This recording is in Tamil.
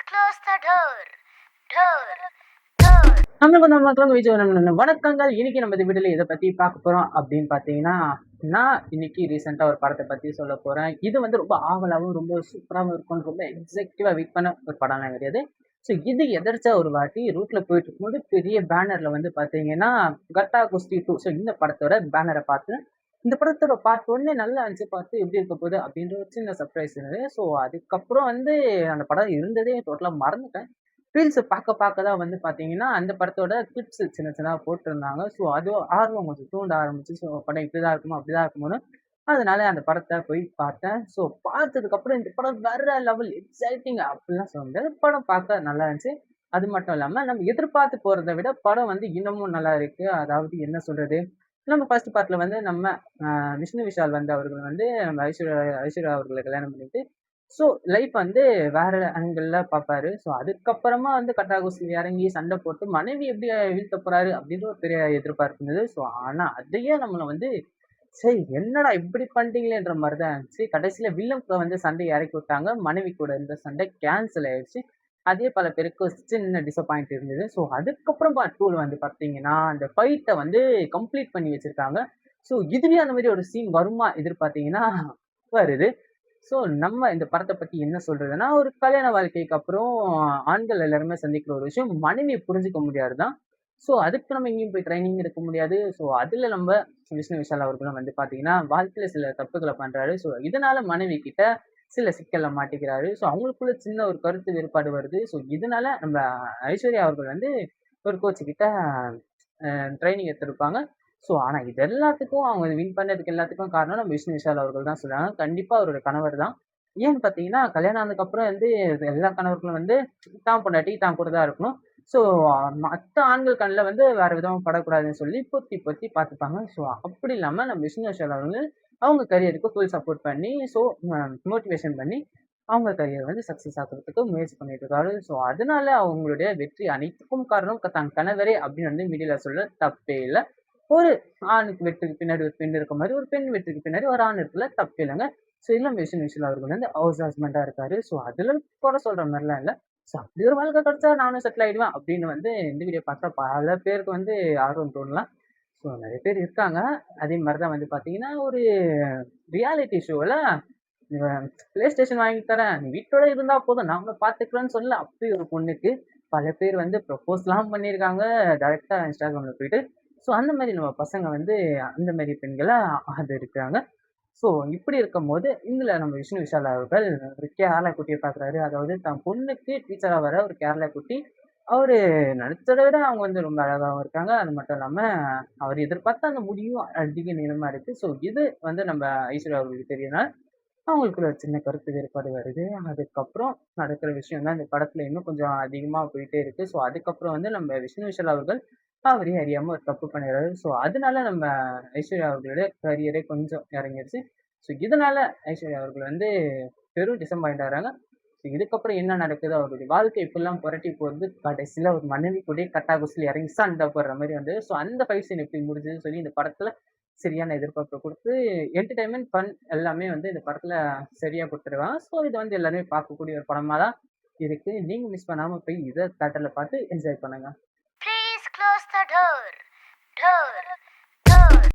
close the door. Door. Door. நம்மளுக்கு வந்து மக்களும் வீச்சு வணக்கங்கள். இன்னைக்கு நம்ம இந்த வீடியோல இதை பத்தி பார்க்க போறோம் அப்படின்னு பாத்தீங்கன்னா, நான் இன்னைக்கு ரீசெண்டா ஒரு படத்தை பத்தி சொல்ல போறேன். இது வந்து ரொம்ப ஆவலாவும் ரொம்ப சூப்பராகவும் இருக்கும், ரொம்ப எக்ஸைட்டிவா வெயிட் பண்ண ஒரு படம்லாம் கிடையாது. ஸோ இது எதர்ச்சா ஒரு வாட்டி ரூட்ல போயிட்டு இருக்கும்போது பெரிய பேனர்ல வந்து பாத்தீங்கன்னா கட்டா குஸ்தி 2. ஸோ இந்த படத்தோட பேனரை பார்த்து இந்த படத்தோட பார்ட் ஒன்னே நல்லா இருந்துச்சு, பார்த்து எப்படி இருக்க போகுது அப்படின்ற ஒரு சின்ன சர்ப்ரைஸ் இருந்தது. ஸோ அதுக்கப்புறம் வந்து அந்த படம் இருந்ததே டோட்டலா மறந்துட்டேன். ரீல்ஸ் பார்க்க தான் வந்து பார்த்தீங்கன்னா, அந்த படத்தோட கிளிப்ஸ் சின்ன சின்னதா போட்டிருந்தாங்க. ஸோ அது ஆர்வம் கொஞ்சம் தூண்ட ஆரம்பிச்சு. ஸோ படம் இப்படிதான் இருக்குமா? அப்படிதான் இருக்குமோன்னு. அதனால அந்த படத்த போய் பார்த்தேன். ஸோ பார்த்ததுக்கப்புறம் இந்த படம் வேற லெவல் எக்ஸைட்டிங் அப்படிலாம் சொல்ல முடியாது. படம் பார்க்க நல்லா இருந்துச்சு. அது மட்டும் இல்லாம நம்ம எதிர்பார்த்து போறத விட படம் வந்து இன்னமும் நல்லா இருக்கு. அதாவது என்ன சொல்றது? நம்ம ஃபர்ஸ்ட் பார்ட்ல வந்து நம்ம விஷ்ணு விஷால் வந்து அவர்கள் வந்து நம்ம ஐஸ்வர்யா ஐஸ்வர்யா அவர்கள கல்யாணம் பண்ணிட்டு ஸோ லைஃப் வந்து வேற ஆங்கிள்ல பார்ப்பாரு. ஸோ அதுக்கப்புறமா வந்து கட்டாகுஸ்தில இறங்கி சண்டை போட்டு மனைவி எப்படி வீழ்த்த போறாரு அப்படின்ற ஒரு பெரிய எதிர்பார்ப்பு இருந்தது. ஸோ ஆனா அதையே நம்மள வந்து சரி என்னடா இப்படி பண்ணிட்டீங்களேன்ற மாதிரி தான் இருந்துச்சு. கடைசியில வில்லன் கூட வந்து சண்டையை இறக்கி விட்டாங்க. மனைவி கூட இருந்த சண்டை கேன்சல் ஆயிடுச்சு. அதே பல பேருக்கு ஒரு சின்ன டிசப்பாயிண்ட் இருந்தது. ஸோ அதுக்கப்புறம் பார்ட் 2ல வந்து பார்த்தீங்கன்னா, அந்த ஃபைட்ட வந்து கம்ப்ளீட் பண்ணி வச்சிருக்காங்க. ஸோ இதுலயும் அந்த மாதிரி ஒரு சீன் வருமா எதிர்பார்த்தீங்கன்னா வருது. ஸோ நம்ம இந்த படத்த பத்தி என்ன சொல்றதுன்னா, ஒரு கல்யாண வாழ்க்கைக்கு அப்புறம் ஆண்கள் எல்லாருமே சந்திக்கிற ஒரு விஷயம், மனைவிய புரிஞ்சுக்க முடியாது தான். ஸோ அதுக்கு நம்ம எங்கேயும் போய் ட்ரைனிங் எடுக்க முடியாது. ஸோ அதுல நம்ம விஷ்ணு விஷால் அவர்களும் வந்து பார்த்தீங்கன்னா, வாழ்க்கையில சில தப்புகள பண்றாரு. ஸோ இதனால மனைவி கிட்ட சில சிக்கல்ல மாட்டிக்கிறாரு. ஸோ அவங்களுக்குள்ள சின்ன ஒரு கருத்து வேறுபாடு வருது. ஸோ இதனால நம்ம ஐஸ்வர்யா அவர்கள் வந்து ஒரு கோச் கிட்ட ட்ரைனிங் எடுத்திருப்பாங்க. ஸோ ஆனா இது எல்லாத்துக்கும் அவங்க வின் பண்ணதுக்கு எல்லாத்துக்கும் காரணம் நம்ம விஷ்ணு விஷால் அவர்கள் தான் சொல்றாங்க. கண்டிப்பா அவரோட கணவர் தான். ஏன்னு பார்த்தீங்கன்னா, கல்யாணம் ஆனதுக்கப்புறம் வந்து எல்லா கணவர்களும் வந்து தான் பொண்டாட்டி தான் கூட தான் இருக்கணும். ஸோ மத்த ஆண்கள் கண்ல வந்து வேற விதமா படக்கூடாதுன்னு சொல்லி பொத்தி பொத்தி பார்த்துப்பாங்க. ஸோ அப்படி இல்லாம நம்ம விஷ்ணு விஷால் அவர்கள் அவங்க கரியருக்கு ஃபுல் சப்போர்ட் பண்ணி ஸோ மோட்டிவேஷன் பண்ணி அவங்க கரியர் வந்து சக்சஸ் ஆக்குறதுக்கு முயற்சி பண்ணிட்டு இருக்காரு. ஸோ அதனால அவங்களுடைய வெற்றி அனைத்துக்கும் காரணம் தன் கணவரே அப்படின்னு வந்து மீடியால சொல்ல தப்பே இல்ல. ஒரு ஆணுக்கு வெற்றிக்கு பின்னாடி ஒரு பெண் இருக்க மாரி, ஒரு பெண் வெற்றிக்கு பின்னாடி ஒரு ஆண் இருக்குல்ல, தப்பு இல்லங்க. ஸோ இளம் விஷ்ணு விஷால் அவர்கள் வந்து ஹவுஸ் ஹஸ்பண்டா இருக்காரு. ஸோ அதுல குறை சொல்ற மாரிலாம் இல்ல. ஸோ அப்படி ஒரு வாழ்க்கை கிடைச்சா நானும் செட்டில் ஆயிடுவேன் அப்படின்னு வந்து இந்த வீடியோ பார்த்தா பல பேருக்கு வந்து ஆர்வம் தோணலாம். ஸோ நெறைய பேர் இருக்காங்க. அதே மாரி தான் வந்து பார்த்தீங்கன்னா, ஒரு ரியாலிட்டி ஷோல பிளே ஸ்டேஷன் வாங்கி தரேன். நீ வீட்டோட இருந்தா போதும். நான் உன்ன பார்த்துக்கிறேன்னு சொல்லி அப்படி ஒரு பொண்ணுக்கு பல பேர் வந்து ப்ரப்போஸ்லாம் பண்ணியிருக்காங்க. டைரக்ட்டா Instagramல போயிட்டு. ஸோ அந்த மாரி நம்ம பசங்க வந்து அந்த மாரி பெண்கள ஆதரிக்கிறாங்க. ஸோ இப்படி இருக்கும்போது, இதுல நம்ம விஷ்ணு விஷால் அவர்கள் ஒரு கேரளா குட்டிய பார்க்குறாரு. அதாவது தன் பொண்ணுக்கு டீச்சரா வர ஒரு கேரளா குட்டி. அவரு நடிச்சத விட அவங்க வந்து ரொம்ப அழகாவும் இருக்காங்க. அது மட்டும் இல்லாம, அவர் எதிர்பார்த்த அந்த முடியும் அதிக நீளமா இருக்கு. ஸோ இது வந்து நம்ம ஐஸ்வர்யா அவர்களுக்கு தெரியும்னா, அவங்களுக்குள்ள ஒரு சின்ன கருத்து வேறுபாடு வருது. அதுக்கப்புறம் நடக்கிற விஷயம் தான் இந்த படத்துல இன்னும் கொஞ்சம் அதிகமா போயிட்டே இருக்கு. ஸோ அதுக்கப்புறம் வந்து நம்ம விஷ்ணு விஷால் அவர்கள் அவரே அறியாம ஒரு தப்பு பண்ணிடுறாரு. ஸோ அதனால நம்ம ஐஸ்வர்யா அவர்களுடைய கரியரே கொஞ்சம் இறங்கிருச்சு. ஸோ இதனால ஐஸ்வர்யா அவர்கள் வந்து பெரும் டிசப்பாயிண்ட் ஆகுறாங்க. ஸோ இதுக்கப்புறம் என்ன நடக்குது? அவருடைய வாழ்க்கை இப்படிலாம் புரட்டி போகுது. கடைசியில ஒரு மனைவி கூடயே கட்டாகுஸ்தில இறங்கி சண்டை போடுற மாரி வந்து ஸோ அந்த ஃபைட் சீன் எப்படி முடிஞ்சதுன்னு சொல்லி இந்த படத்துல சரியான எதிர்பார்ப்ப குடுத்து, என்டர்டெயின்மென்ட், ஃபன் எல்லாமே வந்து இந்த படத்துல சரியா குடுத்துருக்காங்க. ஸோ இத வந்து எல்லாருமே பார்க்கக்கூடிய ஒரு படமா தான் இருக்கு. நீங்க மிஸ் பண்ணாம போய் இத தியேட்டர்ல பார்த்து என்ஜாய் பண்ணுங்க. Please close the door. Door.